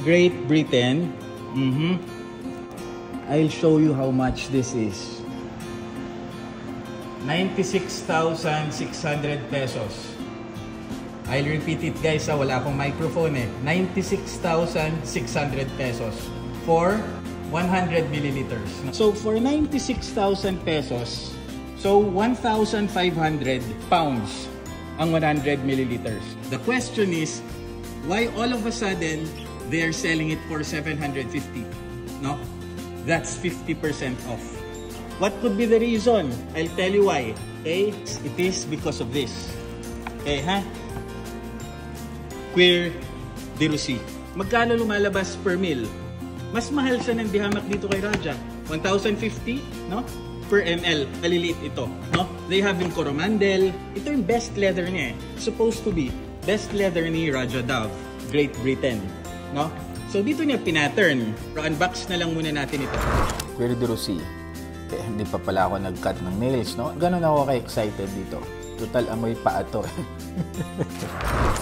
Great Britain. I'll show you how much this is. 96,600 pesos. I'll repeat it guys, wala akong microphone eh. 96,600 pesos for 100 milliliters. So for 96,000 pesos, so 1,500 pounds ang 100 milliliters. The question is, why all of a sudden they're selling it for 750? No? That's 50% off. What could be the reason? I'll tell you why. Okay? It is because of this. Okay, ha? Cuir de Russie. Magkano lumalabas per mil? Mas mahal siya ng dihamak dito kay Raja. 1,050, no? Per ml. Maliliit ito, no? They have yung Coromandel. Ito yung best leather niya eh. Supposed to be best leather ni Raja Dove, Great Britain, no? So dito niya pinattern. Unbox na lang muna natin ito. Cuir de Russie. Eh, hindi pa pala ako nag-cut ng nails, no? Ganun ako ka-excited dito. Total amoy pa ito.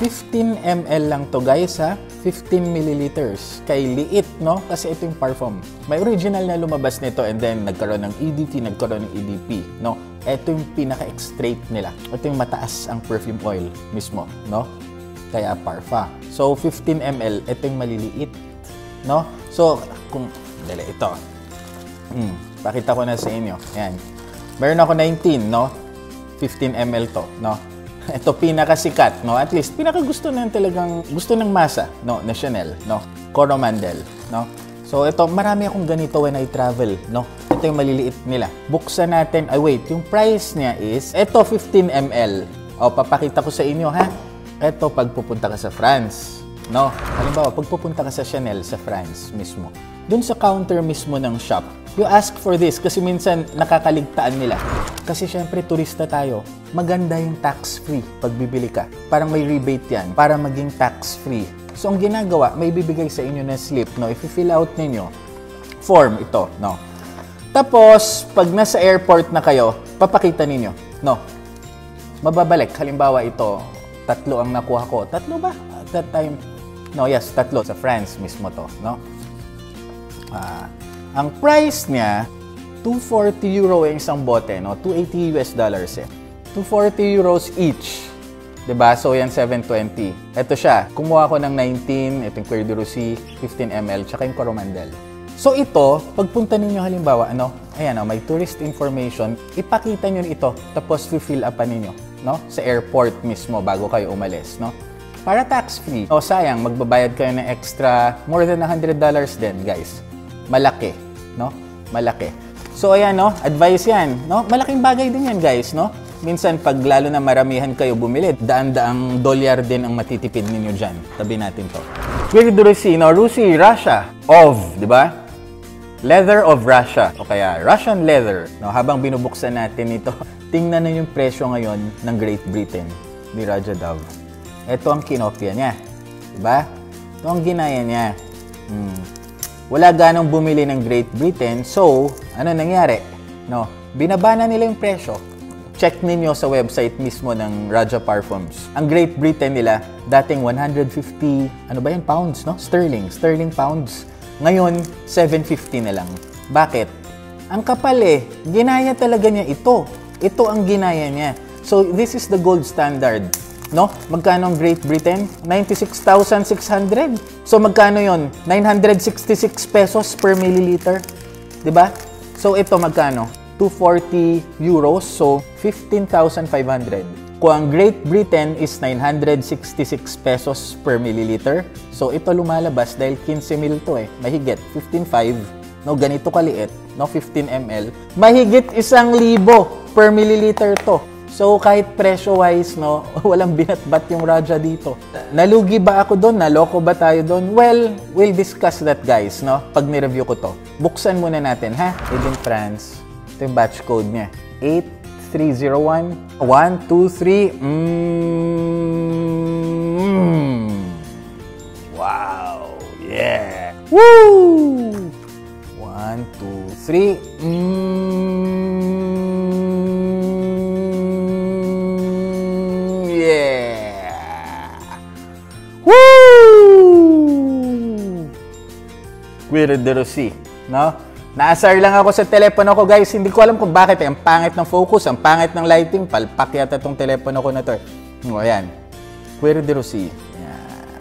15 ml lang to guys ha. 15 milliliters. Kay liit, no? Kasi ito yung parfum. May original na lumabas nito and then nagkaroon ng EDT, nagkaroon ng EDP, no? Ito yung pinaka-extract nila. Ito yung mataas ang perfume oil mismo, no? Kaya parfa. So 15 ml, ito yung maliliit, no? So kung dali ito. Pakita ko na sa inyo. Ayan. Meron ako 19, no? 15 ml to, no? Ito pinakasikat, no? At least pinakagusto na talagang gusto ng masa, no? Na Chanel, no? Coromandel, no? So ito, marami akong ganito when I travel, no? Ito yung maliliit nila. Buksan natin. Ay wait, yung price niya is ito 15 ml. O papakita ko sa inyo ha. Ito pag pupunta ka sa France, no? Halimbawa, pag pupunta ka sa Chanel sa France mismo. Dun sa counter mismo ng shop, you ask for this kasi minsan nakakaligtaan nila. Kasi syempre turista tayo, maganda yung tax-free pag bibili ka. Parang may rebate yan para maging tax-free. So ang ginagawa, may bibigay sa inyo na slip, no? If you fill out ninyo, form ito, no? Tapos, pag nasa airport na kayo, papakita ninyo, no? Mababalik, halimbawa ito, 3 ang nakuha ko. 3 ba? At that time, no, yes, 3 sa France mismo to, no? Ang price niya, 240 euro yung isang bote, no? 280 US dollars eh. 240 euros each. Diba? So, yan 720. Ito siya. Kumuha ko ng 19, itong Cuir de Russie, 15 ml, tsaka yung Coromandel. So, ito, pagpunta ninyo halimbawa, ano? Ayan, may tourist information. Ipakita nyo ito, tapos fill up ninyo, no? Sa airport mismo bago kayo umalis, no? Para tax-free. O, sayang, magbabayad kayo ng extra, more than $100 din, guys. Malaki, no? Malaki. So, ayan, no? Advice yan, no? Malaking bagay din yan, guys, no? Minsan, pag lalo na maramihan kayo bumili, daan-daang dolyar din ang matitipid ninyo dyan. Tabi natin to. Cuir de Russie, no? Russie, Russia. Di ba? Leather of Russia. O kaya, Russian leather. No? Habang binubuksan natin ito, tingnan na yung presyo ngayon ng Great Britain ni Raja Dove. Ito ang kinopya niya. Diba? Ito ang ginaya niya. Wala ganong bumili ng Great Britain. So, ano nangyari? No? Binaba na nila yung presyo. Check ninyo sa website mismo ng Raja Parfums. Ang Great Britain nila, dating 150, ano ba yan? Pounds, no? Sterling pounds. Ngayon, 750 na lang. Bakit? Ang kapal eh. Ginaya talaga niya ito. Ito ang ginaya niya. So, this is the gold standard. No? Magkano ang Great Britain? 96,600. So, magkano yon? 966 pesos per milliliter. Diba? So, ito magkano? 240 euros. So, 15,500. Kung ang Great Britain is 966 pesos per milliliter, so ito lumalabas dahil 15 ml to eh. Mahigit 15.5, no, ganito kaliit, no, 15 ml. Mahigit 1,000 per milliliter to. So kahit presyo-wise, no, walang binatbat yung Raja dito. Nalugi ba ako doon? Naloko ba tayo doon? Well, we'll discuss that guys, no, pag ni-review ko to. Buksan muna natin, ha? Made in France. Ito yung batch code niya. 8301 1, 2, 3. Wow! Yeah! Woo! 1, 2, 3. Yeah! Woo! Cuir de Rosy, no? Naasar lang ako sa telepono ko, guys. Hindi ko alam kung bakit. Ang pangit ng focus, ang pangit ng lighting. Palpak yata itong telepono ko na to. O, ayan. Cuir de Rosy. Ayan.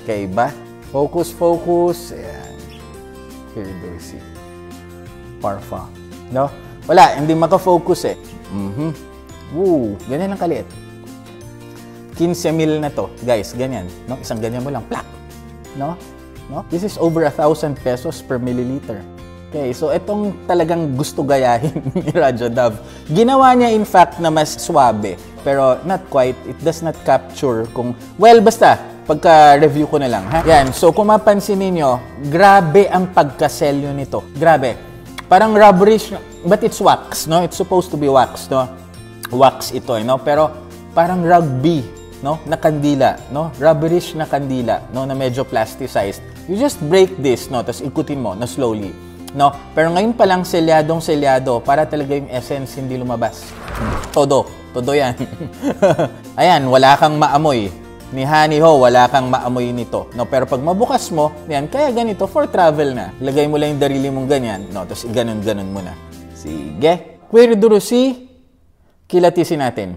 Okay ba? Focus, focus. Ayan. Cuir de Rosy. Parfum. No? Wala, hindi maka-focus eh. Woo, ganyan ang kaliit. 15 ml na to, guys, ganyan. No? Isang ganyan mo lang, plak. No? No? This is over 1,000 pesos per milliliter. Okay, so itong talagang gusto gayahin ni Radyo Dove. Ginawa niya in fact na mas swabe, pero not quite. It does not capture kung... Well, basta, pagka-review ko na lang. Ha? Yan, so kung mapansin ninyo, grabe ang pagkaselyo nito. Grabe. Parang rubberish, but it's wax, no? It's supposed to be wax, no? Wax ito, no? Pero parang rugby, no? Na kandila, no? Rubberish na kandila, no? Na medyo plasticized. You just break this, no? Tapos ikutin mo na slowly, no? Pero ngayon pa lang selyadong-selyado para talaga yung essence hindi lumabas. Todo yan. Ayan, wala kang maamoy. Ni Honey Ho, wala kang maamoy nito. No, pero pag mabukas mo, yan, kaya ganito, for travel na. Ilagay mo lang yung darili mong ganyan, no? Tapos ganun mo na. Sige. Cuir de Rosy, kilatisin natin.